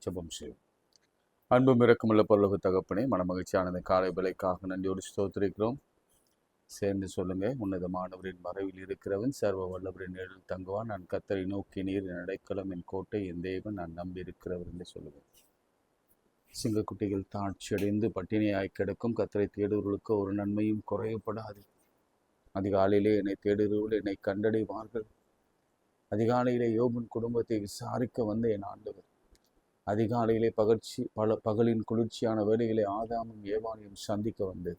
ஜெபம் செய்யும். அன்பும் இரக்கமுள்ள பரலோக தகப்பனே, மனமகிழ்ச்சியான இந்த காலை வேளைக்காக நன்றியோடு ஸ்தோத்திரிக்கிறோம். சேர்ந்து சொல்லுங்க. உன்னதமானவரின் மறைவில் இருக்கிறவன் சர்வ வல்லவரின் நிழலில் தங்குவான். நான் கர்த்தரை நோக்கி, நீர் என் அடைக்கலம், என் கோட்டை, என் தேவன், நான் நம்பி இருக்கிறவர் என்று சொல்லுங்க. சிங்கக்குட்டிகள் தாட்சியடைந்து பட்டினியாய் கிடக்கும் கர்த்தரை தேடுவர்களுக்கு ஒரு நன்மையும் குறையப்படாது. அதிகாலையிலே என்னை தேடுகிறவர்கள் என்னை கண்டடைவார்கள். அதிகாலையிலே யோபின் குடும்பத்தை விசாரிக்க வந்த என் ஆண்டவர், அதிகாலையிலே பகலின் குளிர்ச்சியான வேளையிலே ஆதாமும் ஏவாளையும் சந்திக்க வந்து,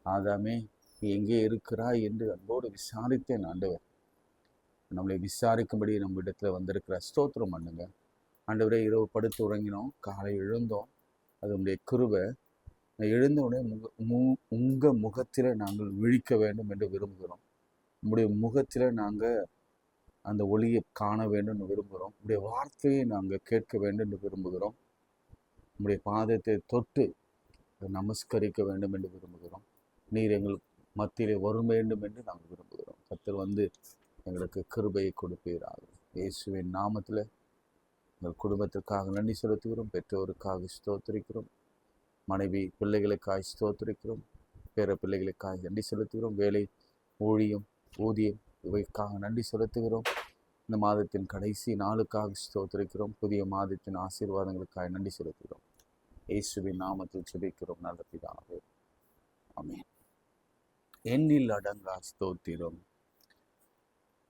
ஆதாமே நீ எங்கே இருக்கிறாய் என்று அன்போடு விசாரித்தேன். ஆண்டவர் நம்மளை விசாரிக்கும்படி நம்ம இடத்துல வந்திருக்கிற ஸ்தோத்திரம் பண்ணுங்க. ஆண்டவரே, இரவு படுத்து உறங்கினோம், காலை எழுந்தோம், அது உங்களுடைய கிருபை. எழுந்தவுடனே உங்கள் முகத்தில் நாங்கள் விழிக்க வேண்டும் என்று விரும்புகிறோம். உங்களுடைய முகத்தில் நாங்கள் அந்த ஒளியை காண வேண்டும் என்று விரும்புகிறோம். உங்களுடைய வார்த்தையை நாங்கள் கேட்க வேண்டும் என்று விரும்புகிறோம். உங்களுடைய பாதத்தை தொட்டு நமஸ்கரிக்க வேண்டும் என்று விரும்புகிறோம். நீர் எங்கள் மத்தியிலே வரும் வேண்டும் என்று நாங்கள் விரும்புகிறோம். கர்த்தர் வந்து எங்களுக்கு கிருபையை கொடுப்பீராக. இயேசுவின் நாமத்தில் எங்கள் குடும்பத்திற்காக நன்றி செலுத்துகிறோம். பெற்றோருக்காக ஸ்தோத்திரிக்கிறோம். மனைவி பிள்ளைகளுக்காக ஸ்தோத்திரிக்கிறோம். பேர பிள்ளைகளுக்காக நன்றி செலுத்துகிறோம். வேலை, ஊழியம், ஊதியம் இவைக்காக நன்றி செலுத்துகிறோம். இந்த மாதத்தின் கடைசி நாளுக்காக ஸ்தோத்திரிக்கிறோம். புதிய மாதத்தின் ஆசீர்வாதங்களுக்காக நன்றி செலுத்துகிறோம். இயேசுவின் நாமத்தில் ஜெபிக்கிறோம் நல்ல பிதாவே, ஆமென். எண்ணில் அடங்கா ஸ்தோத்திரம்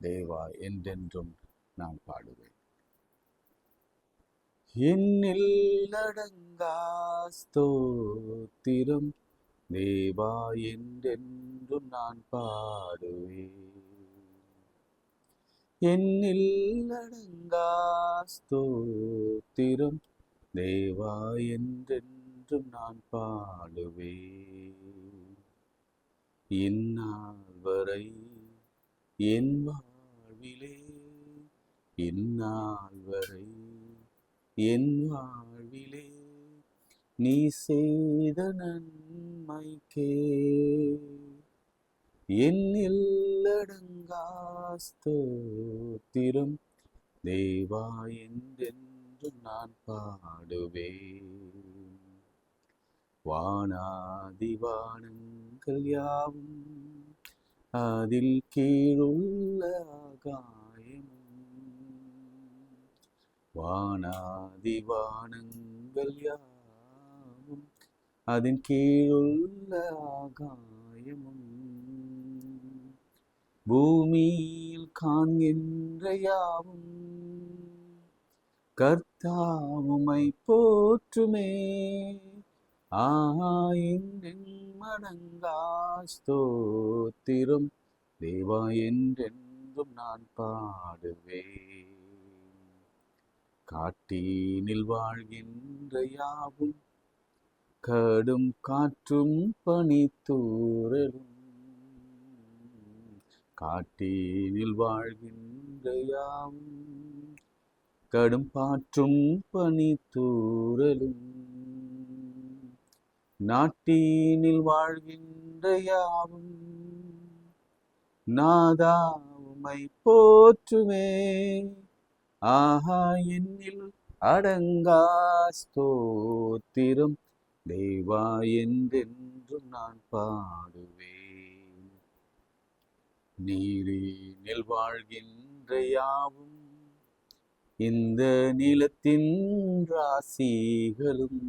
தேவா, என்றென்றும் நான் பாடுவேன். எண்ணில் அடங்கா ஸ்தோத்திரம் தேவா, என்றென்றும் நான் பாடுவேன். எண்ணில் அடங்கா ஸ்தோத்திரம் தேவா, என்றென்றும் நான் பாடுவேன். இந்நாள் வரை என் வாழ்விலே, இந்நாள் வரை என் வாழ்விலே நீ செய்த நன்மைக்கே எண்ணில் அடங்கா ஸ்தோத்திரம் தேவா, என்றென்றும் நான் பாடுவேன். வானாதி வானங்கள் யாவும் அதில் கீழுள்ள ஆகாயமும், வானாதி வானங்கள் யாவும் அதன் கீழுள்ள ஆகாயமும், பூமியில் காண்கின்ற யாவும் கர்த்தாவுமை போற்றுமே. மடங்கா ஸ்தோத்திரம் தேவா, என்றென்றும் நான் பாடுவேன். காட்டினில் வாழ்கின்ற யாவும் கடும் காற்றும் பனித்தூறலும், காட்டினில் வாழ்கின்ற யாவும் கடும் காற்றும் பனித்தூறலும், நாட்டினில் வாழ்கின்ற யாவும் நாதாவுமை போற்றுமே. எண்ணில் அடங்கா ஸ்தோத்திரம் தேவா, என்றென்றும் நான் பாடுவேன். நீரினில் வாழ்கின்ற யாவும் இந்த நிலத்தின் ராசிகளும்,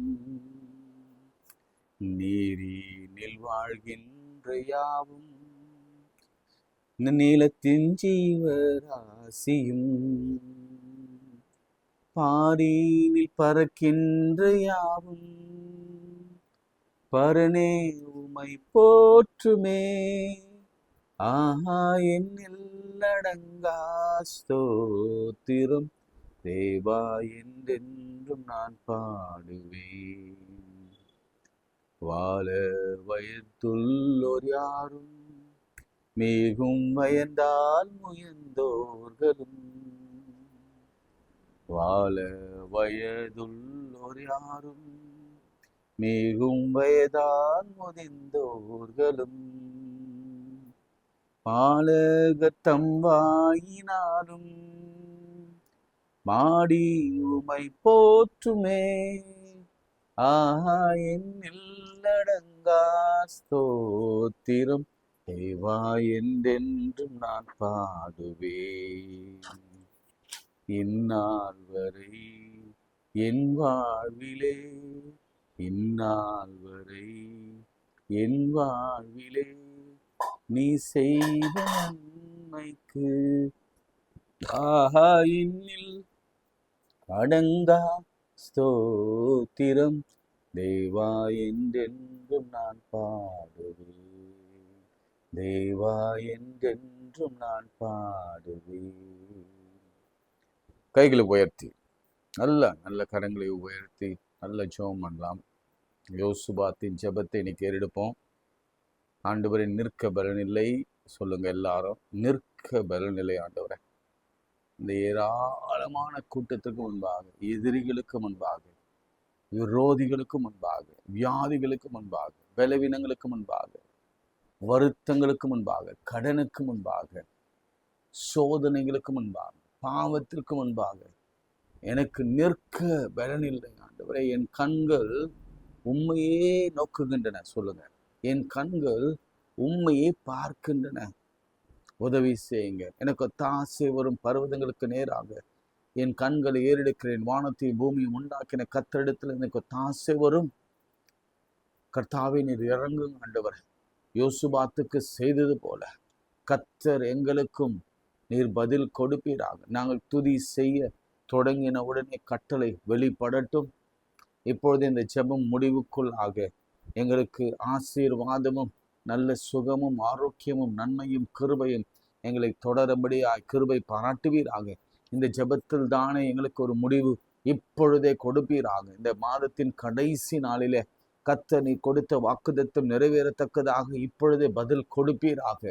நீரினில் வாழ்கின்ற யாவும் இந்த நிலத்தின் ஜீவராசியும், பாரினில் பறக்கின்ற யாவும் பரனே உமை போற்றுமே. எண்ணில் அடங்கா ஸ்தோத்திரம் தேவா, என்றென்றும் நான் பாடுவேன். வாழ வயதுள்ளோர் யாரும் மிகும் வயந்தால் முயந்தோர்களும், வாழ வயதுள்ளோர் யாரும் மிகும் வயதால் முதிர்ந்தோர்களும், பாலகத்தம் வாயினாலும் மாடி உமை போற்றுமே. ஆஹா என்னில்லடங்கா ஸ்தோத்திரம் தேவா என்றென்றும் நான் பாடுவேன். இந்நாள் வரை என் வாழ்விலே, இந்நாள் வரை என் வாழ்விலே நீ செய்த நன்மைக்கு ஆஹா இன்னில் அடங்கா ஸ்தோத்திரம் தேவா என்றென்றும் நான் பாடுவேன். தேவா என்றென்றும் நான் பாடுவேன். கைகளை உயர்த்தி நல்ல கரங்களை உயர்த்தி நல்ல ஜெபம் பண்ணலாம். யோசுபாத்தின் ஜெபத்தை இன்னைக்கு ஏறெடுப்போம். ஆண்டவரை நிற்க பலனில்லை சொல்லுங்க எல்லாரும். நிற்க பலனில்லை ஆண்டவரை. இந்த ஏராளமான கூட்டத்துக்கு முன்பாக, எதிரிகளுக்கு முன்பாக, விரோதிகளுக்கு முன்பாக, வியாதிகளுக்கு முன்பாக, பலவீனங்களுக்கு முன்பாக, வருத்தங்களுக்கு முன்பாக, கடனுக்கு முன்பாக, சோதனைகளுக்கு முன்பாக, பாவத்திற்கு முன்பாக எனக்கு நிற்க பலனில்லை ஆண்டவரே. என் கண்கள் உண்மையே நோக்குகின்றன. சொல்லுங்க, என் கண்கள் உண்மையை பார்க்கின்றன. உதவி செய்யுங்க. எனக்கு தாசை வரும் பர்வதங்களுக்கு நேராக என் கண்களை ஏறெடுக்கிறேன். வானத்தையும் பூமியும் உண்டாக்கின கர்த்தரிடத்தில் எனக்கு தாசை வரும். கர்த்தாவே நீர் இறங்குங்க ஆண்டவர். யோசுபாத்துக்கு செய்தது போல கர்த்தர் எங்களுக்கும் நீர் பதில் கொடுப்பீராக. நாங்கள் துதி செய்ய தொடங்கின உடனே கட்டளை வெளிப்படட்டும். இப்பொழுது இந்த ஜெபம் முடிவுக்குள் ஆக எங்களுக்கு ஆசீர்வாதமும் நல்ல சுகமும் ஆரோக்கியமும் நன்மையும் கிருபையும் எங்களை தொடரும்படியாய் கிருபை பாராட்டுவீராக. இந்த ஜெபத்தில் தானே எங்களுக்கு ஒரு முடிவு இப்பொழுதே கொடுப்பீராக. இந்த மாதத்தின் கடைசி நாளிலே கர்த்தர் நீ கொடுத்த வாக்குத்தத்தம் நிறைவேறத்தக்கதாக இப்பொழுதே பதில் கொடுப்பீராக.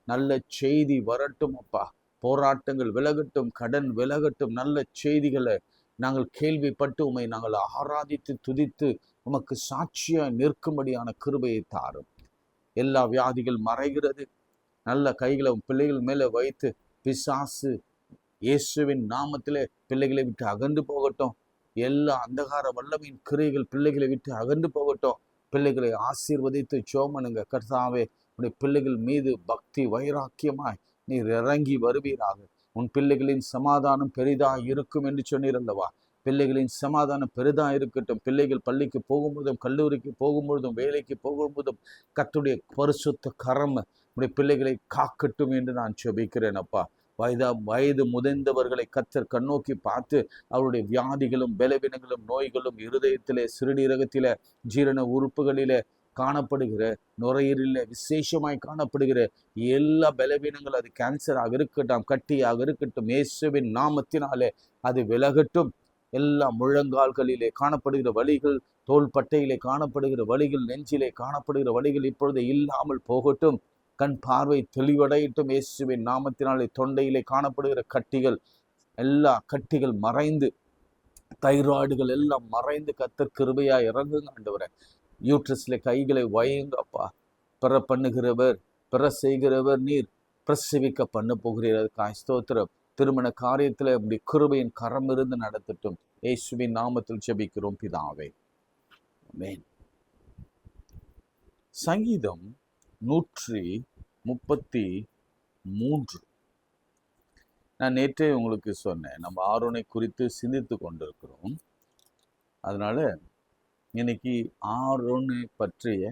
நல்ல செய்தி வரட்டும் அப்பா. போராட்டங்கள் விலகட்டும், கடன் விலகட்டும். நல்ல செய்திகளை நாங்கள் கேள்விப்பட்டு உம்மை நாங்கள் ஆராதித்து துதித்து உமக்கு சாட்சியாய் நிற்கும்படியான கிருபையை தாரும். எல்லா வியாதிகள் மறைகிறது. நல்ல கைகளை பிள்ளைகள் மேலே வைத்து பிசாசு இயேசுவின் நாமத்திலே பிள்ளைகளை விட்டு அகன்று போகட்டும். எல்லா அந்தகார வல்லமையின் கிரைகள் பிள்ளைகளை விட்டு அகன்று போகட்டும். பிள்ளைகளை ஆசீர்வதித்து சோமனுங்க. கர்த்தாவே உன்னுடைய பிள்ளைகள் மீது பக்தி வைராக்கியமாய் நீர் இறங்கி வருவீராக. உன் பிள்ளைகளின் சமாதானம் பெரிதா இருக்கும் என்று சொன்னீர் அல்லவா? பிள்ளைகளின் சமாதானம் பெரிதா இருக்கட்டும். பிள்ளைகள் பள்ளிக்கு போகும்போதும், கல்லூரிக்கு போகும்பொழுதும், வேலைக்கு போகும்போதும் கர்த்தருடைய பரிசுத்த கரம் உடைய பிள்ளைகளை காக்கட்டும் என்று நான் ஜெபிக்கிறேன் அப்பா. வயது முதிர்ந்தவர்களை கர்த்தர் கண்ணோக்கி பார்த்து அவருடைய வியாதிகளும் பலவீனங்களும் நோய்களும் இருதயத்திலே, சிறுநீரகத்திலே, ஜீரண உறுப்புகளிலே காணப்படுகிற, நுரையீரலில் விசேஷமாய் காணப்படுகிற எல்லா பலவீனங்களும், அது கேன்சராக இருக்கட்டும், கட்டியாக இருக்கட்டும், இயேசுவின் நாமத்தினாலே அது விலகட்டும். எல்லா முழங்கால்களிலே காணப்படுகிற வலிகள், தோள்பட்டையிலே காணப்படுகிற வலிகள், நெஞ்சிலே காணப்படுகிற வலிகள் இப்பொழுது இல்லாமல் போகட்டும். கண் பார்வை தெளிவடையட்டும் இயேசுவின் நாமத்தினாலே. தொண்டையிலே காணப்படுகிற கட்டிகள், எல்லா கட்டிகள் மறைந்து, தைராய்டுகள் எல்லாம் மறைந்து கர்த்தர் கிருபையா இறங்குங்க ஆண்டவரே. யூட்ரஸ்ல கைகளை வையுங்கப்பா. பிற பண்ணுகிறவர், பிற செய்கிறவர் நீர். பிரசவிக்க பண்ண போகிறீர். ஸ்தோத்திரம். திருமண காரியத்தில் அப்படி கிருபையின் கரம் இருந்து நடத்தட்டும். இயேசுவின் நாமத்தில் ஜெபிக்கிறோம் பிதாவே, ஆமென். சங்கீதம் 133. நான் நேற்றே உங்களுக்கு சொன்னேன், நம்ம ஆரோனை குறித்து சிந்தித்து கொண்டிருக்கிறோம். அதனால இன்னைக்கு ஆரோனை பற்றிய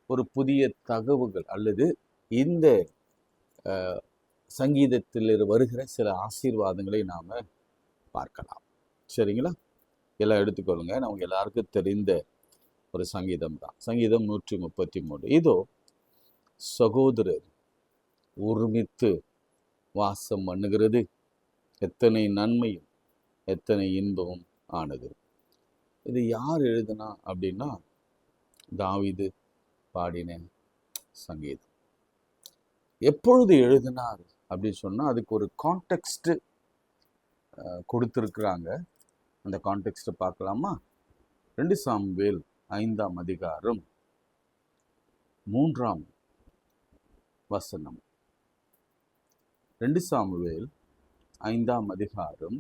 ஒரு புதிய தகவல்கள் அல்லது இந்த சங்கீதத்தில் வருகிற சில ஆசீர்வாதங்களை நாம் பார்க்கலாம். சரிங்களா? எல்லாம் எடுத்துக்கொள்ளுங்க. நமக்கு எல்லாருக்கும் தெரிந்த ஒரு சங்கீதம் தான். சங்கீதம் 133. இதோ சகோதரர் ஒருமித்து வாசம் பண்ணுகிறது, எத்தனை நன்மையும் எத்தனை இன்பமும் ஆனது. இது யார் எழுதுனா அப்படின்னா தாவீது பாடின சங்கீதம். எப்பொழுது எழுதினார் அப்படின்னு சொன்னால் அதுக்கு ஒரு கான்டெக்ஸ்ட் கொடுத்துருக்குறாங்க. அந்த கான்டெக்ஸ்ட்டை பார்க்கலாமா? 2 சாமுவேல் 5ஆம் அதிகாரம் 3ஆம் வசனம். 2 சாமுவேல் 5ஆம் அதிகாரம்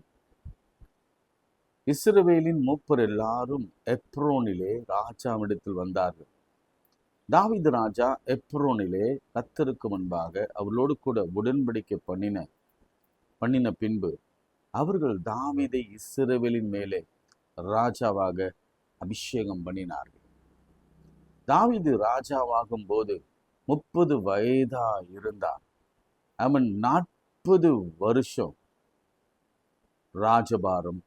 இஸ்ரவேலின் மூப்பர் எல்லாரும் எப்ரோனிலே ராஜாவிடத்தில் வந்தார்கள். தாவீது ராஜா எப்ரோனிலே கர்த்தருக்கு முன்பாக அவர்களோடு கூட உடன்படிக்கை பண்ணின பின்பு அவர்கள் தாவீதை இஸ்ரவேலின் மேலே ராஜாவாக அபிஷேகம் பண்ணினார்கள். தாவீது ராஜாவாகும் போது 30 வயதா இருந்தார். அவன் 40 வருஷம் ராஜபாரம்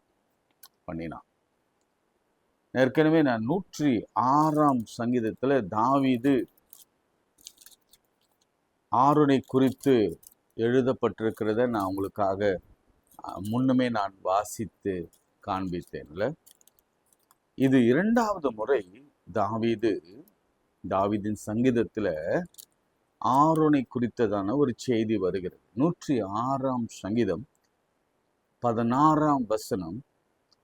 பண்ணினான். ஏற்கனவே நான் 106ஆம் சங்கீதத்துல தாவீது ஆரோனை குறித்து எழுதப்பட்டிருக்கிறத நான் உங்களுக்காக முன்னமே நான் வாசித்து காண்பித்தேன்ல. இது 2வது முறை தாவீதின் சங்கீதத்துல ஆரோனை குறித்ததான ஒரு செய்தி வருகிறது. 106ஆம் சங்கீதம் 16ஆம் வசனம்,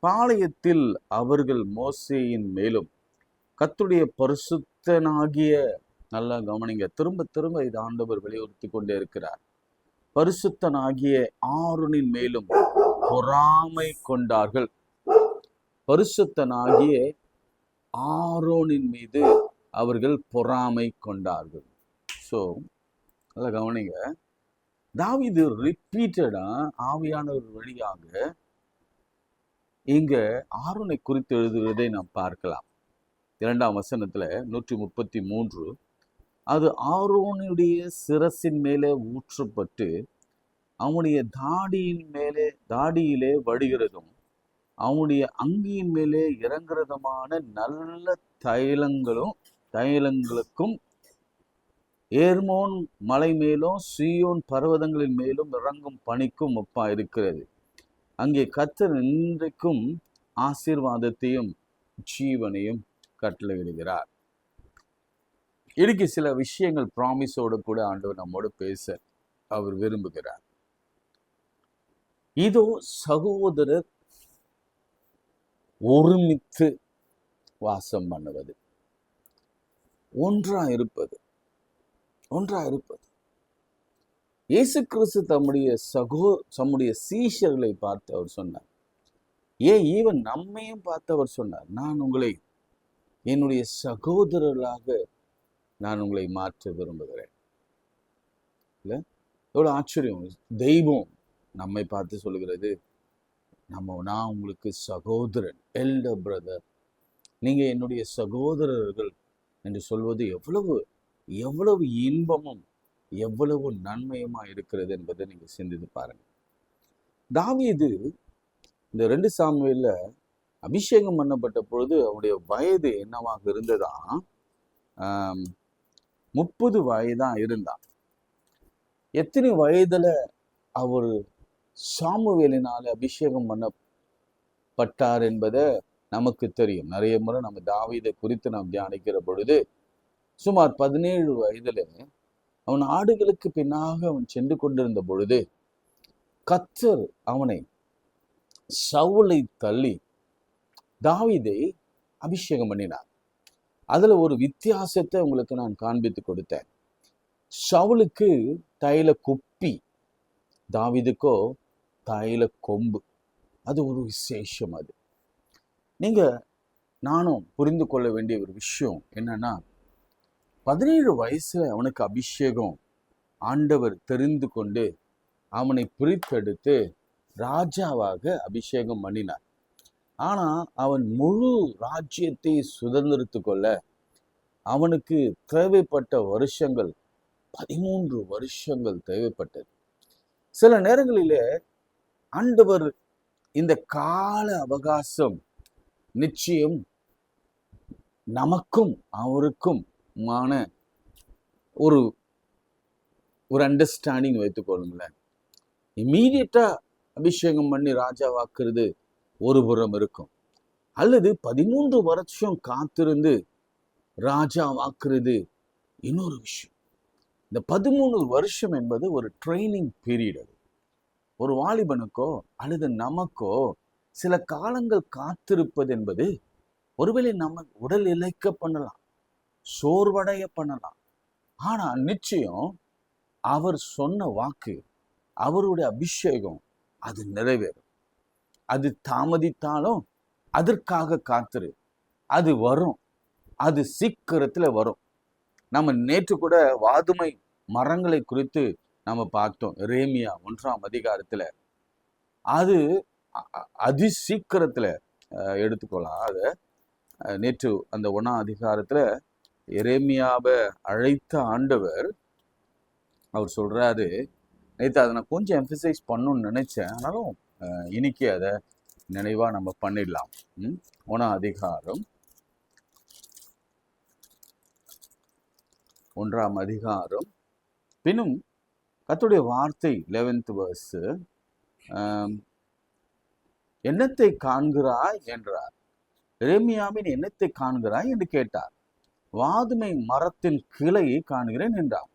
பாளையத்தில் அவர்கள் மோசேயின் மேலும் கர்த்தருடைய பரிசுத்தனாகிய, நல்லா கவனிங்க, திரும்ப திரும்ப இது ஆண்டவர் வலியுறுத்தி கொண்டே இருக்கிறார், பரிசுத்தனாகிய ஆரோனின் மேலும் பொறாமை கொண்டார்கள். பரிசுத்தனாகிய ஆரோனின் மீது அவர்கள் பொறாமை கொண்டார்கள். ஸோ நல்லா கவனிங்க, தாவீது ரிப்பீட்டடா ஆவியானவர் வழியாக இங்க ஆரோனை குறித்து எழுதுவதை நாம் பார்க்கலாம். 2ஆம் வசனத்துல 133, அது ஆரோனுடைய சிரசின் மேலே ஊற்றப்பட்டு அவனுடைய தாடியிலே வடிகிறதும் அவனுடைய அங்கியின் மேலே இறங்குறதுமான நல்ல தைலங்களுக்கும் ஏர்மோன் மலை மேலும் சீயோன் பர்வதங்களின் மேலும் இறங்கும் பனிக்கும் ஒப்பா இருக்கிறது. அங்கே கர்த்தர் இன்றைக்கும் ஆசீர்வாதத்தையும் ஜீவனையும் கட்டளையிடுகிறார். இன்னைக்கு சில விஷயங்கள் ப்ராமிஸோடு கூட ஆண்டவர் நம்மோடு பேச அவர் விரும்புகிறார். இதோ சகோதரர் ஒருமித்து வாசம் பண்ணுவது, ஒன்றா இருப்பது. இயேசு கிறிஸ்து தம்முடைய சீஷர்களை பார்த்து அவர் சொன்னார், ஈவன் நம்மையும் பார்த்து அவர் சொன்னார், நான் உங்களை என்னுடைய சகோதரர்களாக நான் உங்களை மாற்ற விரும்புகிறேன். இல்ல, எவ்வளவு ஆச்சரியம்! தெய்வம் நம்மை பார்த்து சொல்லுகிறது, நான் உங்களுக்கு சகோதரன், எல்டர் பிரதர், நீங்க என்னுடைய சகோதரர்கள் என்று சொல்வது எவ்வளவு இன்பமும் எவ்வளவு நன்மையுமா இருக்கிறது என்பதை நீங்க சிந்தித்து பாருங்க. தாவீது இந்த 2 சாமுவேல்ல அபிஷேகம் பண்ணப்பட்ட பொழுது அவருடைய வயது என்னவாக இருந்ததா? 30 வயதான் இருந்தான். எத்தனை வயதுல அவர் சாமுவேலினால அபிஷேகம் பண்ணப்பட்டார் என்பதை நமக்கு தெரியும். நிறைய முறை நம்ம தாவீதை குறித்து நாம் தியானிக்கிற பொழுது சுமார் 17 வயதுல அவன் ஆடுகளுக்கு பின்னாக அவன் சென்று கொண்டிருந்த பொழுது கர்த்தர் அவனை, சவுலை தள்ளி தாவீதை அபிஷேகம் பண்ணினார். அதுல ஒரு வித்தியாசத்தை உங்களுக்கு நான் காண்பித்து கொடுத்தேன். சவுலுக்கு தைல குப்பி, தாவீதுக்கோ தைல கொம்பு. அது ஒரு விசேஷம். அது நீங்க நானும் புரிந்து கொள்ள வேண்டிய ஒரு விஷயம் என்னன்னா, 17 வயசுல அவனுக்கு அபிஷேகம் ஆண்டவர் தெரிந்து கொண்டு அவனை பிரித்தெடுத்து ராஜாவாக அபிஷேகம் பண்ணினார். ஆனா அவன் முழு ராஜ்யத்தை சுதந்திரித்து கொள்ள அவனுக்கு தேவைப்பட்ட வருஷங்கள் 13 வருஷங்கள் தேவைப்பட்டது. சில நேரங்களிலே ஆண்டவர் இந்த கால அவகாசம் நிச்சயம் நமக்கும் அவருக்கும் ஒரு அண்டர்ஸ்டாண்டிங் வைத்துக்கொள்ளுங்களேன். இம்மீடியட்டா அபிஷேகம் பண்ணி ராஜாவாக்குறது ஒரு புறம் இருக்கும், அல்லது 13 வருஷம் காத்திருந்து ராஜாவாக்குறது இன்னொரு விஷயம். இந்த 13 வருஷம் என்பது ஒரு ட்ரைனிங் பீரியட். அது ஒரு வாலிபனுக்கோ அல்லது நமக்கோ சில காலங்கள் காத்திருப்பது என்பது ஒருவேளை நம்ம உடல் இழைக்க பண்ணலாம், சோர்வடைய பண்ணலாம். ஆனா நிச்சயம் அவர் சொன்ன வாக்கு, அவருடைய அபிஷேகம் அது நிறைவேறும். அது தாமதித்தாலும் அதற்காக காத்துரு. அது வரும், அது சீக்கிரத்துல வரும். நம்ம நேற்று கூட வாதுமை மரங்களை குறித்து நம்ம பார்த்தோம். எரேமியா 1ஆம் அதிகாரத்துல. அது அதி சீக்கிரத்துல எடுத்துக்கொள்ளலாம். அதை நேற்று அந்த 1ஆம் அதிகாரத்துல எரேமியாவை அழைத்த ஆண்டவர் அவர் சொல்றாரு, நேற்று அதை நான் கொஞ்சம் எம்பசைஸ் பண்ணணும்னு நினைச்சேன், ஆனாலும் இன்னைக்கு அதை நினைவா நம்ம பண்ணிடலாம். 1ஆம் அதிகாரம் 1ஆம் அதிகாரம் பின்னும் கர்த்தருடைய வார்த்தை 11th verse, என்னத்தை காண்கிறாய் என்றார். எரேமியாவின் என்னத்தை காண்கிறாய் என்று கேட்டார். வாதுமை மரத்தின் கிளையை காண்கிறேன் என்றார்.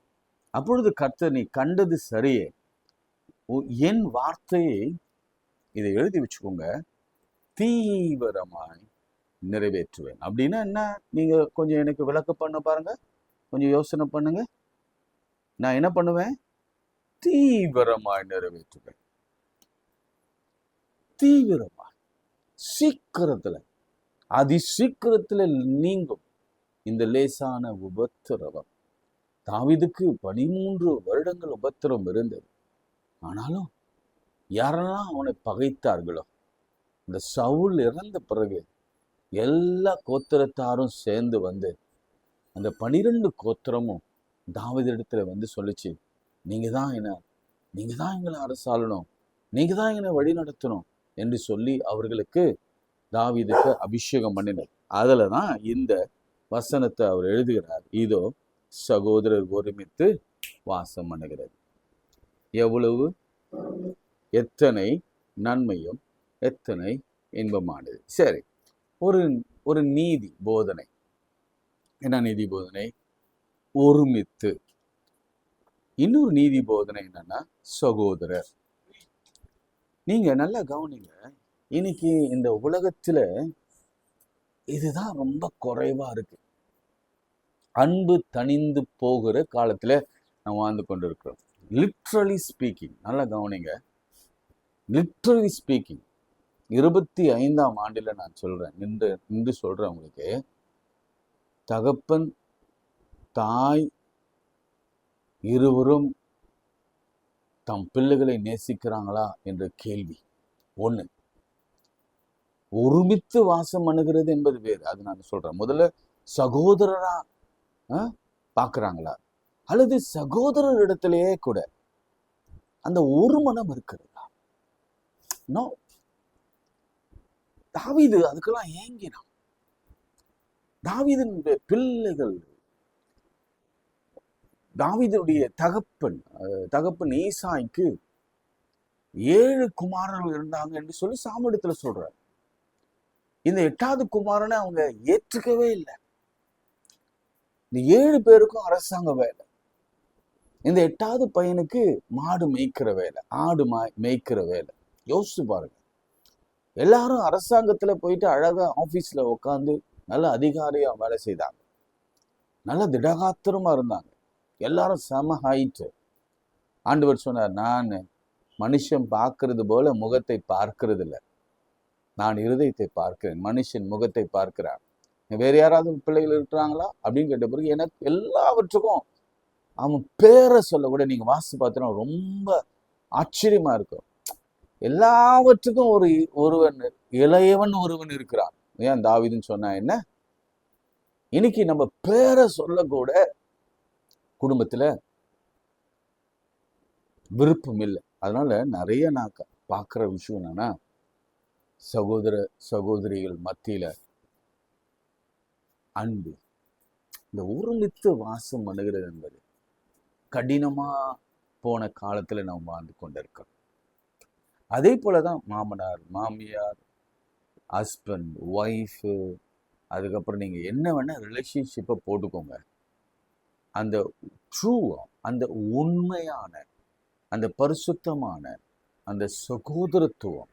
அப்பொழுது கர்த்தர், நீ கண்டது சரியே, என் வார்த்தையை, இதை எழுதி வச்சுக்கோங்க, தீவிரமாய் நிறைவேற்றுவேன். அப்படின்னா என்ன? நீங்க கொஞ்சம் எனக்கு விளக்க பண்ண பாருங்க, கொஞ்சம் யோசனை பண்ணுங்க. நான் என்ன பண்ணுவேன்? தீவிரமாய் நிறைவேற்றுவேன். தீவிரமாய், சீக்கிரத்துல, அதி சீக்கிரத்துல நீங்கும் இந்த லேசான உபத்திரவம். தாவீதுக்கு 13 வருடங்கள் உபத்திரம் இருந்தது. ஆனாலும் யாரெல்லாம் அவனை பகைத்தார்களோ, இந்த சவுல் இறந்த பிறகு எல்லா கோத்திரத்தாரும் சேர்ந்து வந்து அந்த 12 கோத்திரமும் தாவீதிடத்துல வந்து சொல்லிச்சு, நீங்க தான் எங்களை அரசாளணும், நீங்க தான் எங்களை வழி நடத்தணும் என்று சொல்லி அவர்களுக்கு தாவீதுக்கு அபிஷேகம் பண்ணினார். அதுலதான் இந்த வசனத்தை அவர் எழுதுகிறார். இதோ சகோதரர் ஒருமித்து வாசம் பண்ணுகிறது. எவ்வளவு, எத்தனை நன்மையும் எத்தனை இன்பமானது. சரி, ஒரு நீதி போதனை. என்ன நீதி போதனை? ஒருமித்து. இன்னொரு நீதி போதனை என்னன்னா சகோதரர். நீங்க நல்லா கவனிங்க. இன்னைக்கு இந்த உலகத்துல இதுதான் ரொம்ப குறைவா இருக்கு. அன்பு தணிந்து போகிற காலத்துல நம்ம வாழ்ந்து கொண்டிருக்கிறோம். லிட்ரலி ஸ்பீக்கிங், நல்லா கவனிங்க, லிட்ரலி ஸ்பீக்கிங் 25ஆம் ஆண்டுல நான் சொல்றேன், நின்று சொல்றேன் உங்களுக்கு, தகப்பன் தாய் இருவரும் தம் பிள்ளைகளை நேசிக்கிறாங்களா என்ற கேள்வி ஒண்ணு. ஒருமித்து வாசம் பண்ணுகிறது என்பது வேறு. அது நான் சொல்றேன். முதல்ல சகோதரரா பாக்குறாங்களா, அல்லது சகோதரர் இடத்திலேயே கூட அந்த ஒரு மனம் இருக்கிறதா? நோ. தாவீது அதுக்கெல்லாம் ஏங்கினான். தாவீதின் பிள்ளைகள், தாவீதுடைய தகப்பன் ஈசாய்க்கு 7 குமாரர்கள் இருந்தாங்க என்று சொல்லி சாமுவேலத்துல சொல்றார். இந்த 8வது குமாரனை அவங்க ஏற்றுக்கவே இல்லை. இந்த 7 பேருக்கும் அரசாங்க வேலை, இந்த 8வது பையனுக்கு மாடு மேய்க்கிற வேலை, ஆடு மேய்க்கிற வேலை. யோசிச்சு பாருங்க. எல்லாரும் அரசாங்கத்துல போயிட்டு அழகா ஆபீஸ்ல உட்காந்து நல்ல அதிகாரியா வேலை செய்தாங்க, நல்ல திடகாத்திரமா இருந்தாங்க, எல்லாரும் செம ஹைட்டு. ஆண்டவர் சொன்னார், நான் மனுஷன் பார்க்கறது போல முகத்தை பார்க்கறது இல்லை, நான் இருதயத்தை பார்க்கிறேன், மனுஷன் முகத்தை பார்க்கிறான். வேற யாராவது பிள்ளைகள் இருக்கிறாங்களா அப்படின்னு கேட்ட பிறகு எனக்கு எல்லாவற்றுக்கும் அவன் பேரை சொல்ல கூட நீங்க வாசித்து பார்த்தீங்கன்னா ரொம்ப ஆச்சரியமா இருக்கும். எல்லாவற்றுக்கும் ஒருவன் இளையவன் ஒருவன் இருக்கிறான். ஏன் தாவீதுன்னு சொன்னா என்ன? இன்னைக்கு நம்ம பேரை சொல்ல கூட குடும்பத்துல விருப்பம் இல்லை. அதனால நிறைய நான் பார்க்குற விஷயம் என்னன்னா, சகோதர சகோதரிகள் மத்தியில அன்பு, இந்த ஒருமித்து வாசம் பண்ணுகிறது என்பது கடினமா போன காலத்துல நாம் வாழ்ந்து கொண்டிருக்கோம். அதே போலதான் மாமனார் மாமியார், ஹஸ்பண்ட் ஒய்ஃபு, அதுக்கப்புறம் நீங்க என்ன வேணா ரிலேஷன்ஷிப்பை போட்டுக்கோங்க, அந்த ட்ரூ, அந்த உண்மையான, அந்த பரிசுத்தமான அந்த சகோதரத்துவம்.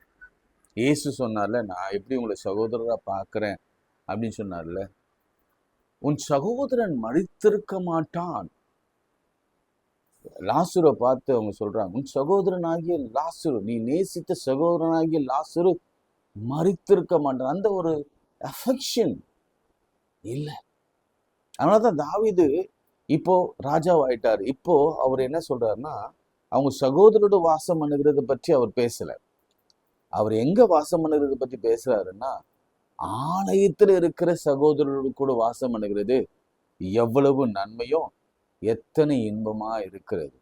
இயேசு சொன்னார்ல, நான் எப்படி உங்களை சகோதரரா பார்க்கிறேன் அப்படின்னு சொன்னார்ல, உன் சகோதரன் மரித்திருக்க மாட்டான். லாசரை பார்த்து அவங்க சொல்றாங்க, உன் சகோதரனாகிய லாசரு, நீ நேசித்த சகோதரனாகிய லாசரு மறித்திருக்க மாட்டான். அந்த ஒரு அஃபெக்ஷன் இல்லை. அதனாலதான் தாவீது இப்போ ராஜாவாயிட்டாரு. இப்போ அவர் என்ன சொல்றாருன்னா, அவங்க சகோதரோட வாசம் பண்ணுகிறத பற்றி அவர் பேசல. அவர் எங்க வாசம் பண்ணுகிறத பத்தி பேசுறாருன்னா, ஆலயத்துல இருக்கிற சகோதரரோடு கூட வாசம் பண்ணுகிறது எவ்வளவு நன்மையும் எத்தனை இன்பமா இருக்கிறது.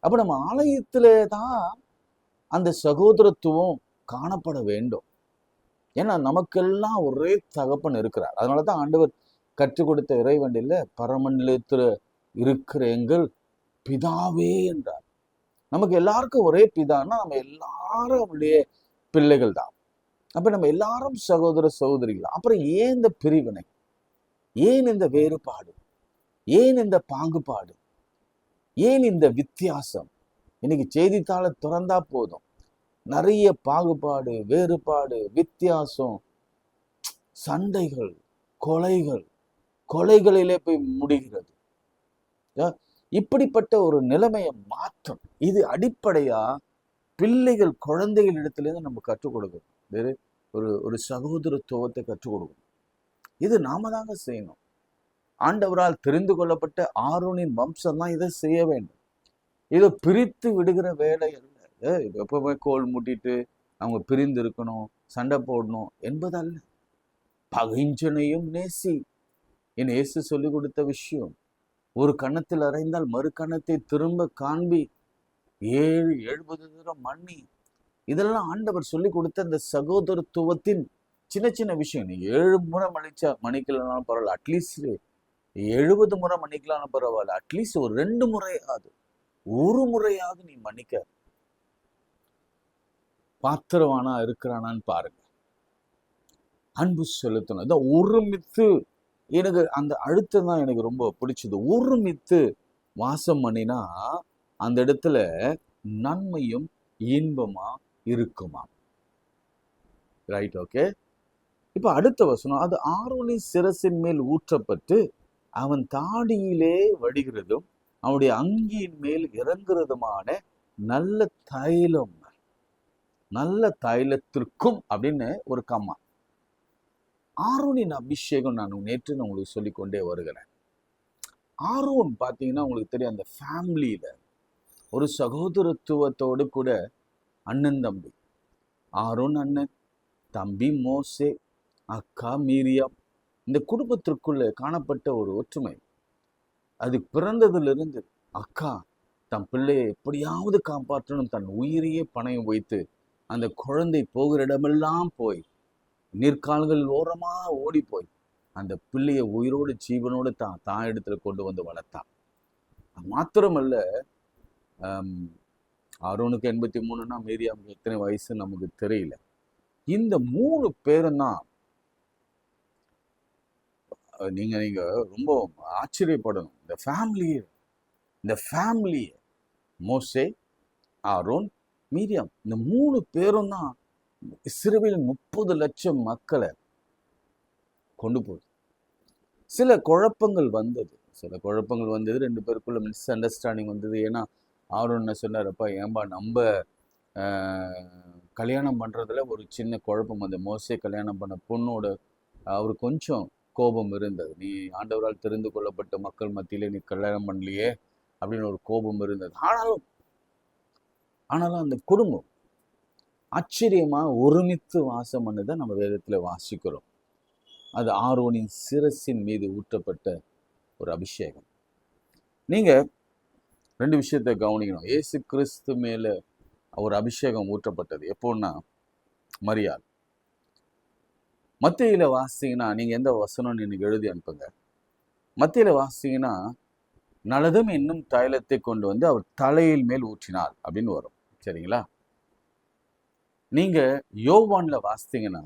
அப்ப நம்ம ஆலயத்துல தான் அந்த சகோதரத்துவம் காணப்பட வேண்டும். ஏன்னா நமக்கெல்லாம் ஒரே தகப்பன் இருக்கிறார். அதனாலதான் ஆண்டவர் கற்றுக் கொடுத்த இறைவண்டில பரமண்டலத்துல இருக்கிற எங்கள் பிதாவே என்றார். நமக்கு எல்லாருக்கும் ஒரே பிதான்னா நம்ம எல்லாரும் அவருடைய பிள்ளைகள் தான். அப்ப நம்ம எல்லாரும் சகோதர சகோதரிகள். அப்புறம் ஏன் இந்த பிரிவினை, ஏன் இந்த வேறுபாடு, ஏன் இந்த பாகுபாடு, ஏன் இந்த வித்தியாசம்? இன்னைக்கு செய்தித்தாளை திறந்தா போதும், நிறைய பாகுபாடு, வேறுபாடு, வித்தியாசம், சண்டைகள், கொலைகளிலே போய் முடிகிறது. இப்படிப்பட்ட ஒரு நிலைமையை மாற்றம். இது அடிப்படையா பிள்ளைகள் குழந்தைகள் இடத்துலேருந்து நம்ம கற்றுக் கொடுக்கணும். வேறு ஒரு சகோதரத்துவத்தை கற்றுக் கொடுக்கணும். இது நாம தாங்க செய்யணும். ஆண்டவரால் தெரிந்து கொள்ளப்பட்ட ஆரோனின் வம்சம் தான் இதை செய்ய வேண்டும். இதை பிரித்து விடுகிற வேலை அல்ல. எப்பவுமே கோல் மூட்டிட்டு அவங்க பிரிந்து இருக்கணும், சண்டை போடணும் என்பதல்ல. பகைஞ்சனையும் நேசி. என் இயேசு சொல்லி கொடுத்த விஷயம், ஒரு கன்னத்தில் அறைந்தால் மறு கன்னத்தை திரும்ப காண்பி, 70 தூரம் மன்னி. இதெல்லாம் ஆண்டவர் சொல்லி கொடுத்த இந்த சகோதரத்துவத்தின் சின்ன சின்ன விஷயம். நீ 7 முறை மன்னிக்கலனாலும் பரவாயில்ல, அட்லீஸ்ட் 70 முறை மன்னிக்கலாம்னு பரவாயில்ல, அட்லீஸ்ட் ஒரு 2 முறையாவது, ஒரு முறையாவது நீ மன்னிக்க பாத்திரவானா இருக்கிறானான்னு பாருங்க. அன்பு செலுத்தணும். இதான் ஒருமித்து. எனக்கு அந்த அழுத்தம் தான் எனக்கு ரொம்ப பிடிச்சது. ஒருமித்து வாசம் பண்ணினா அந்த இடத்துல நன்மையும் இன்பமா இருக்குமா. Right, okay. இப்ப அடுத்த வசனம், அது ஆரோனின் சிரசின் மேல் ஊற்றப்பட்டு அவன் தாடியிலே வடிகிறதும் அவனுடைய அங்கியின் மேல் இறங்குறதுமான நல்ல தைலம், நல்ல தைலத்திற்கும் அப்படின்னு ஒரு கம்மா. ஆரோனின் அபிஷேகம் நான் நேற்று உங்களுக்கு சொல்லிக்கொண்டே வருகிறேன். ஆரோன் பார்த்தீங்கன்னா உங்களுக்கு தெரியும், அந்த ஃபேமிலியில ஒரு சகோதரத்துவத்தோடு கூட அண்ணன் தம்பி, ஆரோன் அண்ணன், தம்பி மோசே, அக்கா மீரியாம், இந்த குடும்பத்திற்குள்ள காணப்பட்ட ஒரு ஒற்றுமை. அது பிறந்ததிலிருந்து அக்கா தன் பிள்ளையை எப்படியாவது காப்பாற்றணும், தன் உயிரையே பணயம் வைத்து அந்த குழந்தை போகிற இடமெல்லாம் போய் நீர்கால்கள் ஓரமா ஓடி போய் அந்த பிள்ளைய உயிரோடு ஜீவனோடு தான் இடத்துல கொண்டு வந்து வளர்த்தான். மாத்திரமல்ல, ஆரோனுக்கு 83ன்னா மீரியாமுக்கு எத்தனை வயசு நமக்கு தெரியல. இந்த 3 பேரும் தான் நீங்க ரொம்ப ஆச்சரியப்படணும். இந்த ஃபேமிலி மோசே, ஆரோன், மீரியாம், இந்த 3 பேரும் தான் இஸ்ரவேல் 30 லட்சம் மக்களை கொண்டு போகுது. சில குழப்பங்கள் வந்தது. 2 பேருக்குள்ள மிஸ் அண்டர்ஸ்டாண்டிங் வந்தது. ஏன்னா ஆரோன் என்ன சொன்னாரப்பா, ஏன்பா நம்ம கல்யாணம் பண்றதுல ஒரு சின்ன குழப்பம். அந்த மோசே கல்யாணம் பண்ண பொண்ணோட அவர் கொஞ்சம் கோபம் இருந்தது. நீ ஆண்டவரால் தெரிந்து கொள்ளப்பட்ட மக்கள் மத்தியிலே நீ கல்யாணம் பண்ணலையே அப்படின்னு ஒரு கோபம் இருந்தது. ஆனாலும் அந்த குடும்பம் ஆச்சரியமா ஒருமித்து வாசம் பண்ணதை நம்ம வேதத்துல வாசிக்கிறோம். அது ஆரோனின் சிரசின் மீது ஊற்றப்பட்ட ஒரு அபிஷேகம். நீங்க 2 விஷயத்தை கவனிக்கணும். இயேசு கிறிஸ்து மேல ஒரு அபிஷேகம் ஊற்றப்பட்டது எப்போன்னா, மரியாள். மத்தேயில வாசிங்கன்னா, நீங்க எந்த வசனம் எனக்கு எழுதி அனுப்புங்க. மத்தேயில வாசிங்கன்னா, நலதம் என்னும் தைலத்தை கொண்டு வந்து அவர் தலையில் மேல் ஊற்றினார் அப்படின்னு வரும். சரிங்களா? நீங்க யோவான்ல வாசித்தீங்கன்னா,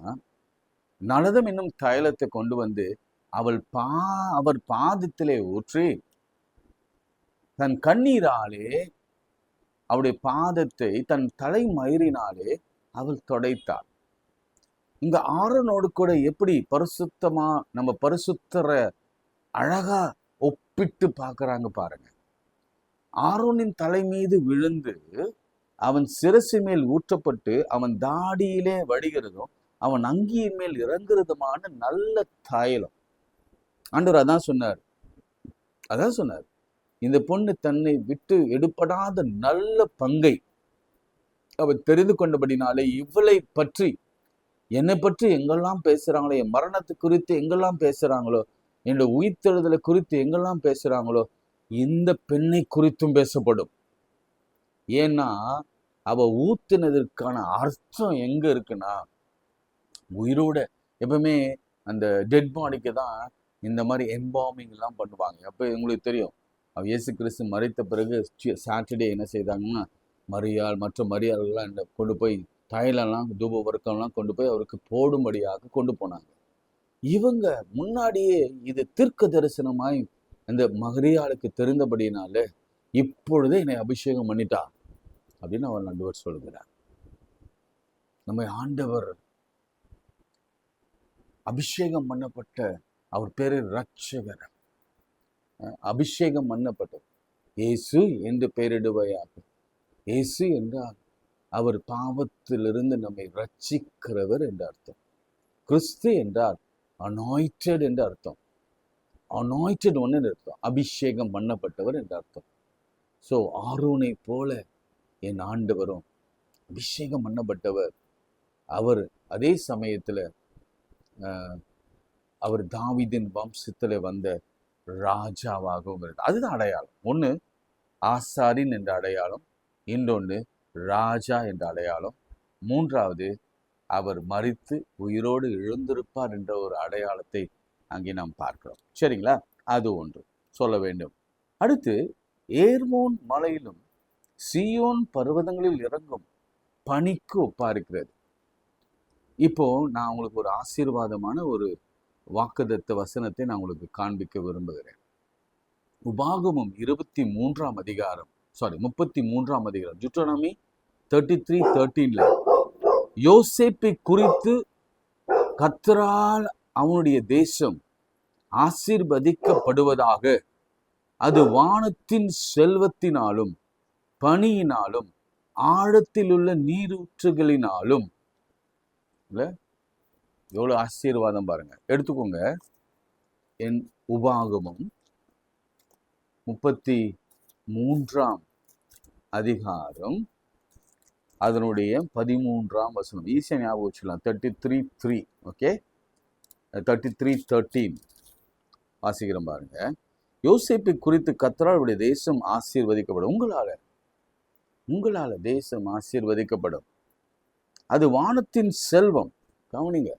நலதம் என்னும் தைலத்தை கொண்டு வந்து அவர் பாதத்திலே ஊற்றி தன் கண்ணீராலே அவருடைய பாதத்தை தன் தலைமயிரினாலே அவள் தொடைத்தாள். இங்க ஆரோனோடு கூட எப்படி பரிசுத்தமா நம்ம பரிசுத்தரை அழகா ஒப்பிட்டு பார்க்கறாங்க பாருங்க. ஆரோனின் தலை மீது விழுந்து அவன் சிரசு மேல் ஊற்றப்பட்டு அவன் தாடியிலே வடிகிறதும் அவன் அங்கியின் மேல் இறங்குறதுமான நல்ல தைலம். ஆண்டவர் அதான் சொன்னார். இந்த பொண்ணு தன்னை விட்டு எடுபடாத நல்ல பங்கை அவர் தெரிந்து கொண்டபடினாலே இவளை பற்றி, என்னை பற்றி எங்கெல்லாம் பேசுறாங்களோ, என் மரணத்தை குறித்து எங்கெல்லாம் பேசுறாங்களோ, என்னுடைய உயிர்த்தெழுதலை குறித்து எங்கெல்லாம் பேசுறாங்களோ, இந்த பெண்ணை குறித்தும் பேசப்படும். ஏன்னா அவ ஊத்துனதற்கான அர்த்தம் எங்க இருக்குன்னா, உயிரோட எப்பவுமே அந்த டெட் பாடிக்கு தான் இந்த மாதிரி எம்பாமிங் எல்லாம் பண்ணுவாங்க. அப்போ உங்களுக்கு தெரியும், இயேசு கிறிஸ்து மரித்த பிறகு சாட்டர்டே என்ன செய்தாங்கன்னா, மற்ற மரியாள்லாம் கொண்டு போய் தைலம்லாம் தூப வர்க்கம்லாம் கொண்டு போய் அவருக்கு போடும்படியாக கொண்டு போனாங்க. இவங்க முன்னாடியே இது தீர்க்க தரிசனமாய் அந்த மரியாளுக்கு தெரிந்தபடினால இப்பொழுதே என்னை அபிஷேகம் பண்ணிட்டா அப்படின்னு அவர் ஆண்டவர் சொல்கிறார். நம்ம ஆண்டவர் அபிஷேகம் பண்ணப்பட்ட, அவர் பேரு ரட்சகர், அபிஷேகம் பண்ணப்பட்டவர். இயேசு என்று பெயரிடுவையாக. இயேசு என்றால் அவர் பாவத்திலிருந்து நம்மை ரட்சிக்கிறவர் என்று அர்த்தம். கிறிஸ்து என்றால் அனாயிட்டட் என்று அர்த்தம். அனாயிட்டட் ஒன்று அர்த்தம், அபிஷேகம் பண்ணப்பட்டவர் என்று அர்த்தம். ஸோ ஆரோனை போல என் ஆண்டவரும் அபிஷேகம் பண்ணப்பட்டவர். அவர் அதே சமயத்தில் அவர் தாவீதின் வம்சத்தில் வந்த ராஜாவாகவும் இருந்தார். அதுதான் அடையாளம். ஒன்று ஆசாரின் என்ற அடையாளம், இன்னொன்று ராஜா என்ற அடையாளம், மூன்றாவது அவர் மரித்து உயிரோடு எழுந்திருப்பார் என்ற ஒரு அடையாளத்தை அங்கே நாம் பார்க்கிறோம். சரிங்களா? அது ஒன்று சொல்ல வேண்டும். அடுத்து ஏர்மோன் மலையிலும் சீயோன் பர்வதங்களில் இறங்கும் பனிக்கு ஒப்பா இருக்கிறது. இப்போ நான் உங்களுக்கு ஒரு ஆசீர்வாதமான ஒரு வாக்குத்தத்த வசனத்தை நான் உங்களுக்கு காண்பிக்க விரும்புகிறேன். உபாகமம் 33ஆம் அதிகாரம், 33ஆம் அதிகாரம், Deuteronomy 33:13 யோசேப்பை குறித்து கர்த்தரால் அவனுடைய தேசம் ஆசீர்வதிக்கப்படுவதாக, அது வானத்தின் செல்வத்தினாலும் பனியினாலும் ஆழத்தில் உள்ள நீரூற்றுகளினாலும். எவ்வளவு ஆசீர்வாதம் பாருங்க. எடுத்துக்கோங்க, என் உபாகமம் 33ஆம் அதிகாரம் அதனுடைய 13ஆம் வசனம். ஈஸியா ஞாபகம் வச்சுக்கலாம். 33:3. ஓகே, 33:13 வாசிக்கிறோம் பாருங்க. யோசேப்பை குறித்து கர்த்தரால் அவருடைய தேசம் ஆசீர்வதிக்கப்படும். உங்களால தேசம் ஆசீர்வதிக்கப்படும். அது வானத்தின் செல்வம். கவனிங்க,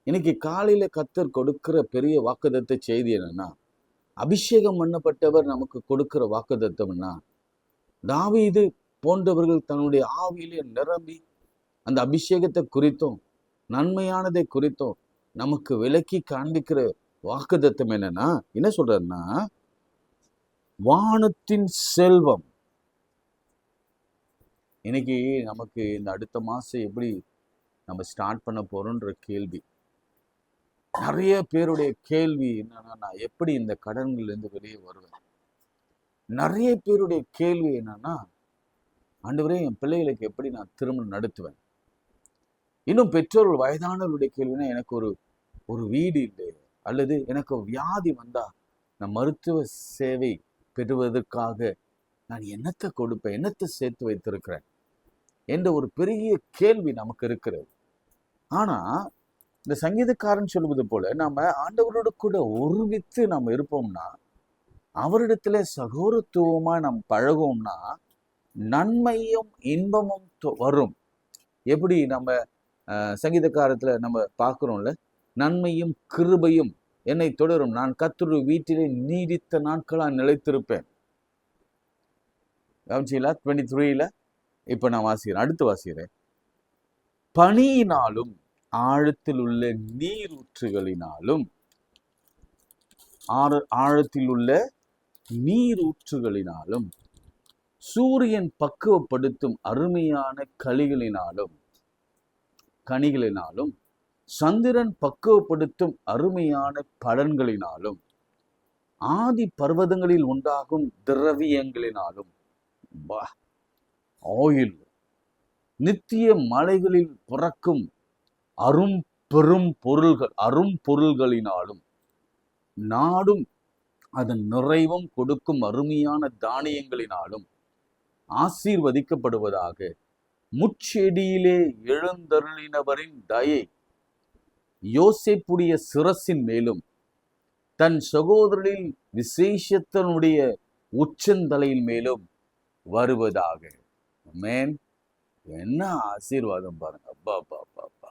இன்னைக்கு காலையில கர்த்தர் கொடுக்கிற பெரிய வாக்குத்தத்த செய்தி என்னன்னா, அபிஷேகம் பண்ணப்பட்டவர் நமக்கு கொடுக்கிற வாக்குத்தத்தம்னா, தாவீது போன்றவர்கள் தன்னுடைய ஆவியிலே நிரம்பி அந்த அபிஷேகத்தை குறித்தும் நன்மையானதை குறித்தும் நமக்கு விளக்கி காண்பிக்கிற வாக்குத்தத்தம் என்னன்னா, என்ன சொல்றாருன்னா, வானத்தின் செல்வம். இன்னைக்கு நமக்கு இந்த அடுத்த மாசம் எப்படி நம்ம ஸ்டார்ட் பண்ண போறோம்ன்ற கேள்வி. நிறைய பேருடைய கேள்வி என்னன்னா, நான் எப்படி இந்த கடன்கள்ல இருந்து வெளியே வருவேன்? நிறைய பேருடைய கேள்வி என்னன்னா, ஆண்டவரே என் பிள்ளைகளுக்கு எப்படி நான் திருமணம் நடத்துவேன்? இன்னும் பெற்றோர்கள் வயதானவர்களுடைய கேள்வினா, எனக்கு ஒரு வீடு இல்லை, அல்லது எனக்கு வியாதி வந்தா நான் மருத்துவ சேவை பெறுவதற்காக நான் என்னத்தை கொடுப்பேன், என்னத்தை சேர்த்து வைத்திருக்கிறேன் என்ற ஒரு பெரிய கேள்வி நமக்கு இருக்கிறது. ஆனா இந்த சங்கீதக்காரன் சொல்வது போல நாம ஆண்டவரோடு கூட ஒருமித்து நாம் இருப்போம்னா, அவரிடத்துல சகோதரத்துவமா நாம் பழகுவோம்னா, நன்மையும் இன்பமும் வரும். எப்படி நம்ம சங்கீதக்காரத்துல நம்ம பார்க்கிறோம்ல, நன்மையும் கிருபையும் என்னை தொடரும், நான் கர்த்தருடைய வீட்டிலே நீடித்த நாட்களா நிலைத்திருப்பேன். கவனிச்சீங்களா? 23ல இப்ப நான் வாசிக்கிறேன், அடுத்து வாசிக்கிறேன். பனியினாலும் ஆழத்தில் உள்ள நீரூற்றுகளினாலும், ஆழத்தில் உள்ள நீரூற்றுகளினாலும், சூரியன் பக்குவப்படுத்தும் அருமையான கனிகளினாலும், சந்திரன் பக்குவப்படுத்தும் அருமையான பலன்களினாலும், ஆதி பர்வதங்களில் உண்டாகும் திரவியங்களினாலும், ஆயில், நித்திய மலைகளில் பிறக்கும் அரும்பொருள்களினாலும் நாடும் அதன் நிறைவும் கொடுக்கும் அருமையான தானியங்களினாலும் ஆசீர்வதிக்கப்படுவதாக. முச்செடியிலே எழுந்தருளினவரின் தயை யோசேப்புடைய சிரசின் மேலும் தன் சகோதரின் விசேஷத்தினுடைய உச்சந்தலையின் மேலும் வருவதாக. மேன் என்ன ஆசீர்வாதம் பாருங்க. அப்பா அப்பா அப்பா அப்பா.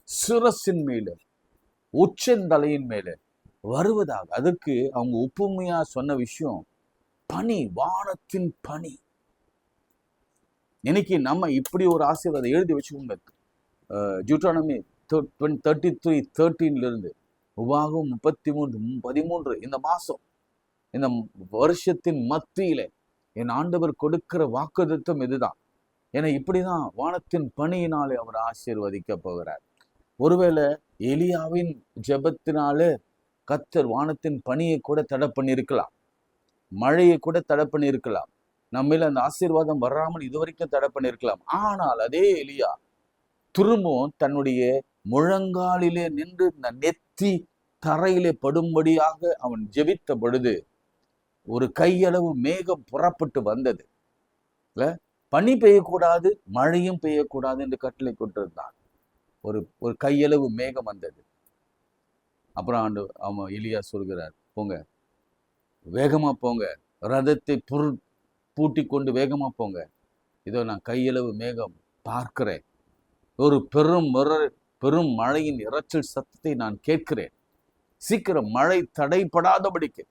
சிரசின் மேல உச்சந்தலையின் மேல வருவதாக. அதுக்கு அவங்க ஒப்புமையா சொன்ன விஷயம் பனி, வானத்தின் பனி. இன்னைக்கு நம்ம இப்படி ஒரு ஆசீர்வாதம் எழுதி வச்சுக்கோங்க. ஜூட்டானமி 33:13 உபாகம் 33:13 இந்த மாசம், இந்த வருஷத்தின் மத்தியில என் ஆண்டவர் கொடுக்கிற வாக்குத்தத்தம் இதுதான். ஏன்னா இப்படிதான் வானத்தின் பணியினாலே அவர் ஆசீர்வதிக்க போகிறார். ஒருவேளை எலியாவின் ஜெபத்தினால கர்த்தர் வானத்தின் பணியை கூட தடை பண்ணியிருக்கலாம், மழையை கூட தடை பண்ணியிருக்கலாம், நம்மள அந்த ஆசீர்வாதம் வராமல் இதுவரைக்கும் தடை பண்ணியிருக்கலாம். ஆனால் அதே எலியா திரும்பவும் தன்னுடைய முழங்காலிலே நின்று இந்த நெத்தி தரையிலே படும்படியாக அவன் ஜெபித்த பொழுது ஒரு கையளவு மேகம் புறப்பட்டு வந்தது. பனி பெய்யக்கூடாது, மழையும் பெய்யக்கூடாது என்று கட்டளை கொண்டிருந்தான். ஒரு கையளவு மேகம் வந்தது. அப்புறம் அவன் எலியா சொல்கிறார், போங்க, வேகமா போங்க, ரதத்தை பூட்டி கொண்டு வேகமா போங்க. இதோ நான் கையளவு மேகம் பார்க்கிறேன், ஒரு பெரும் மழையின் இரைச்சல் சத்தத்தை நான் கேட்கிறேன். சீக்கிரம் மழை தடைப்படாதபடிக்கு,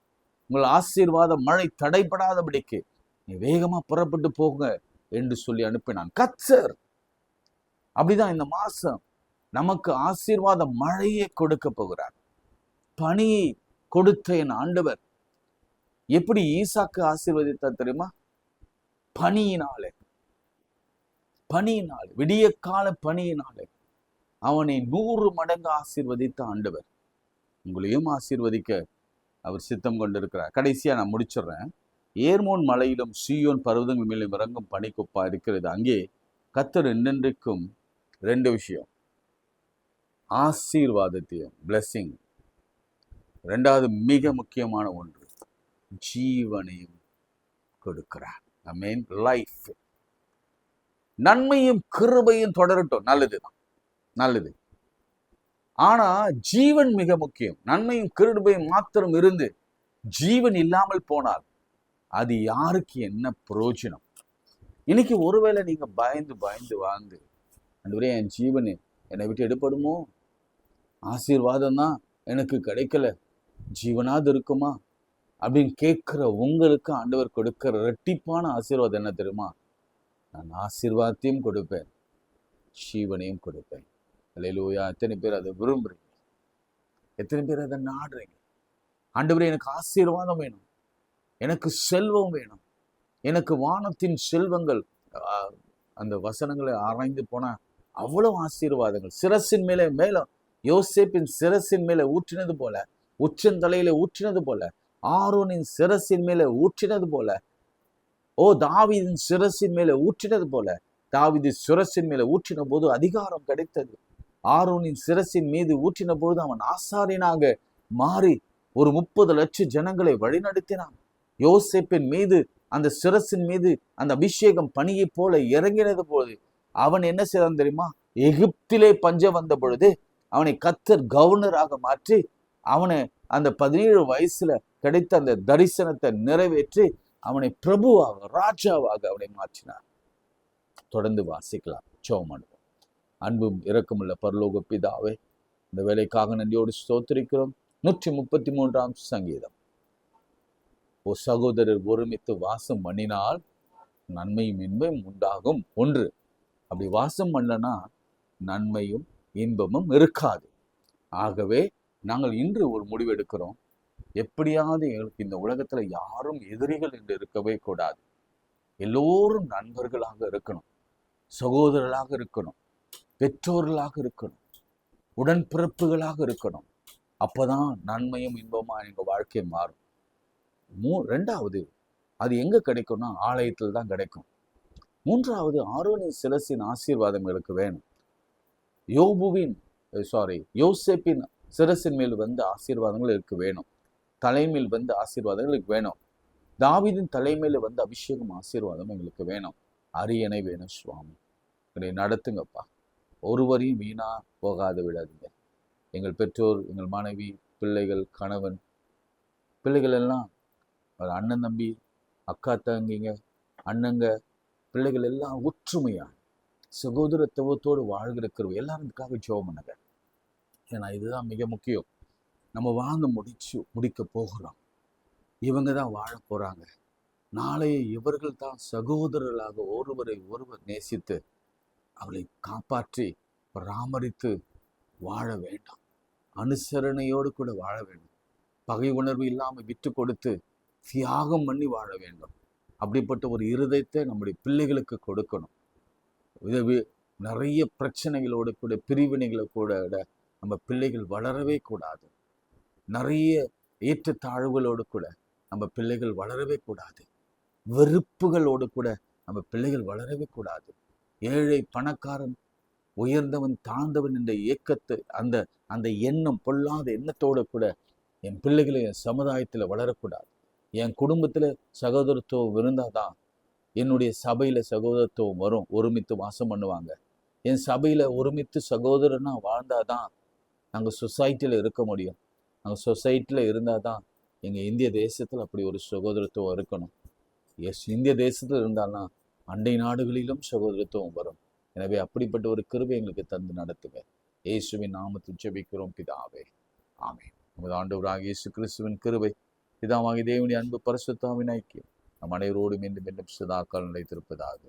உங்கள் ஆசீர்வாத மழை தடைப்படாதபடிக்கு நீ வேகமா புறப்பட்டு போங்க என்று சொல்லி அனுப்பினான் கர்த்தர். அப்படிதான் இந்த மாசம் நமக்கு ஆசீர்வாத மழையை கொடுக்க போகிறார். பனியை கொடுத்த என் ஆண்டவர் எப்படி ஈசாக்கு ஆசீர்வதித்தார் தெரியுமா? பனியினாலே, விடிய கால பனியினாலே அவனை 100 மடங்கு ஆசீர்வதித்த ஆண்டவர் உங்களையும் ஆசீர்வதிக்க அவர் சித்தம் கொண்டிருக்கிறார். கடைசியா நான் முடிச்சிடுறேன். ஏர்மோன் மலையிலும் சீயோன் பர்வதங்கள் மேலும் இறங்கும் பனிக்குப்பா இருக்கிறது. அங்கே கர்த்தர் என்னென்றைக்கும் 2 விஷயம், ஆசீர்வாதத்தையும் பிளெஸிங், 2வது மிக முக்கியமான ஒன்று ஜீவனையும் கொடுக்கிறார். ஆமென். லைஃப், நன்மையும் கிருபையும் தொடரட்டும், நல்லதுதான், நல்லது. ஆனா ஜீவன் மிக முக்கியம். நன்மையும் கிருபையும் மாத்திரம் இருந்து ஜீவன் இல்லாமல் போனால் அது யாருக்கு என்ன பிரயோஜனம்? இன்னைக்கு ஒருவேளை நீங்க பயந்து வாழ்ந்து, ஆண்டவரே என் ஜீவன் என்னை விட்டு எடுப்படுமோ, ஆசீர்வாதம் தான் எனக்கு கிடைக்கல, ஜீவனாவது இருக்குமா அப்படின்னு கேட்கிற உங்களுக்கு ஆண்டவர் கொடுக்கிற இரட்டிப்பான ஆசீர்வாதம் என்ன தெரியுமா? நான் ஆசீர்வாதத்தையும் கொடுப்பேன், ஜீவனையும் கொடுப்பேன். அல்லேலூயா. எத்தனை பேர் அதை விரும்புறீங்க? எத்தனை பேர் அதை நாடுறீங்க? ஆண்டவரே எனக்கு ஆசீர்வாதம் வேணும், எனக்கு செல்வம் வேணும், எனக்கு வானத்தின் செல்வங்கள். அந்த வசனங்களை ஆராய்ந்து போனா அவ்வளவு ஆசீர்வாதங்கள் சிரசின் மேல யோசேப்பின் சிரசின் மேல ஊற்றினது போல, உச்சந்தலையில ஊற்றினது போல, ஆரோனின் சிரசின் மேல ஊற்றினது போல, தாவீதின் சிரசின் மேல ஊற்றினது போல. தாவீது சிரசின் மேல ஊற்றின போது அதிகாரம் கிடைத்தது. ஆரோனின் சிரசின் மீது ஊற்றின போது அவன் ஆசாரியனாக மாறி ஒரு 30 லட்சம் ஜனங்களை வழிநடத்தினான். யோசேப்பின் மீது, அந்த சிரசின் மீது அந்த அபிஷேகம் பனியை போல இறங்கினது போது அவன் என்ன செய்தான் தெரியுமா? எகிப்திலே பஞ்சம் வந்த பொழுது அவனை கர்த்தர் கவர்னராக மாற்றி அவனை அந்த 17 வயசுல கிடைத்த அந்த தரிசனத்தை நிறைவேற்றி அவனை பிரபுவாக, ராஜாவாக அவனை மாற்றினார். தொடர்ந்து வாசிக்கலாம். ஜெபம். அன்பும் இரக்கமுள்ள பரலோக பிதாவே, இந்த வேலைக்காக நன்றியோடு ஸ்தோத்திரிக்கிறோம். 133ஆம் சங்கீதம். சகோதரர் ஒருமித்து வாசம் பண்ணினால் நன்மையும் இன்பமும் உண்டாகும். 1, அப்படி வாசம் பண்ணனா நன்மையும் இன்பமும் இருக்காது. ஆகவே நாங்கள் இன்று ஒரு முடிவு எடுக்கிறோம், எப்படியாவது எங்களுக்கு இந்த உலகத்துல யாரும் எதிரிகள் என்று இருக்கவே கூடாது. எல்லோரும் நண்பர்களாக இருக்கணும், சகோதரர்களாக இருக்கணும், பெற்றோர்களாக இருக்கணும், உடன்பிறப்புகளாக இருக்கணும். அப்பதான் நன்மையும் இன்பமா எங்க வாழ்க்கை மாறும். 2வது, அது எங்க கிடைக்கும்னா ஆலயத்தில் தான் கிடைக்கும். 3வது, ஆரோனின் சிரசின் ஆசீர்வாதம் எங்களுக்கு வேணும். யோசேப்பின் சிரசின் மேல் வந்து ஆசீர்வாதங்கள் இருக்கு வேணும். தலைமையில் வந்து ஆசீர்வாதங்கள் எங்களுக்கு வேணும். தாவீதின் தலைமையில வந்து அபிஷேகம் ஆசீர்வாதம் எங்களுக்கு வேணும். அரியணை வேணும் சுவாமி. எங்களை நடத்துங்கப்பா. ஒருவரையும் வீணா போகாத விடாதீங்க. எங்கள் பெற்றோர், எங்கள் மனைவி, பிள்ளைகள், கணவன், பிள்ளைகள் எல்லாம் அண்ணன் தம்பி, அக்கா தங்கிங்க, அண்ணங்க, பிள்ளைகள் எல்லாம் ஒற்றுமையா சகோதரத்துவத்தோடு வாழ்கிற கிருபை எல்லாரும் இதுக்காக ஜெபம் பண்ணுங்க. ஏன்னா இதுதான் மிக முக்கியம். நம்ம வாழ்ந்து முடிக்க போகிறோம். இவங்க தான் வாழ போறாங்க. நாளைய இவர்கள் தான் சகோதரர்களாக ஒருவரை ஒருவர் நேசித்து அவளை காப்பாற்றி பராமரித்து வாழ வேண்டும். அனுசரணையோடு கூட வாழ வேண்டும். பகை உணர்வு இல்லாமல் விட்டு கொடுத்து தியாகம் பண்ணி வாழ வேண்டும். அப்படிப்பட்ட ஒரு இருதயத்தை நம்முடைய பிள்ளைகளுக்கு கொடுக்கணும். நிறைய பிரச்சனைகளோடு கூட, பிரிவினைகளை கூட நம்ம பிள்ளைகள் வளரவே கூடாது. நிறைய ஏற்றத்தாழ்வுகளோடு கூட நம்ம பிள்ளைகள் வளரவே கூடாது. வெறுப்புகளோடு கூட நம்ம பிள்ளைகள் வளரவே கூடாது. ஏழை பணக்காரன், உயர்ந்தவன் தாழ்ந்தவன் என்ற இயக்கத்தை, அந்த எண்ணம், பொல்லாத எண்ணத்தோடு கூட என் பிள்ளைகளை என் சமுதாயத்தில் வளரக்கூடாது. என் குடும்பத்தில் சகோதரத்துவம் இருந்தாதான் என்னுடைய சபையில சகோதரத்துவம் வரும். ஒருமித்து வாசம் பண்ணுவாங்க. என் சபையில ஒருமித்து சகோதரனா வாழ்ந்தாதான் நாங்கள் சொசைட்டியில் இருக்க முடியும். நாங்கள் சொசைட்டியில் இருந்தாதான் எங்கள் இந்திய தேசத்தில் அப்படி ஒரு சகோதரத்துவம் இருக்கணும். இந்திய தேசத்தில் இருந்தால்னா அண்டை நாடுகளிலும் சகோதரத்துவம் வரும். எனவே அப்படிப்பட்ட ஒரு கிருபை எங்களுக்கு தந்து நடத்துங்க. இயேசுவின் நாமத்தில் ஜெபிக்கிறோம் பிதாவே, ஆமென். நமது ஆண்டவராகிய இயேசு கிறிஸ்துவின் கிருபை, பிதாவாகிய தேவனுடைய அன்பு, பரிசுத்த ஆவியின் ஐக்கியம் நம் அனைவரோடும் மீண்டும் சதா காலம் நிலைத்திருப்பதாக.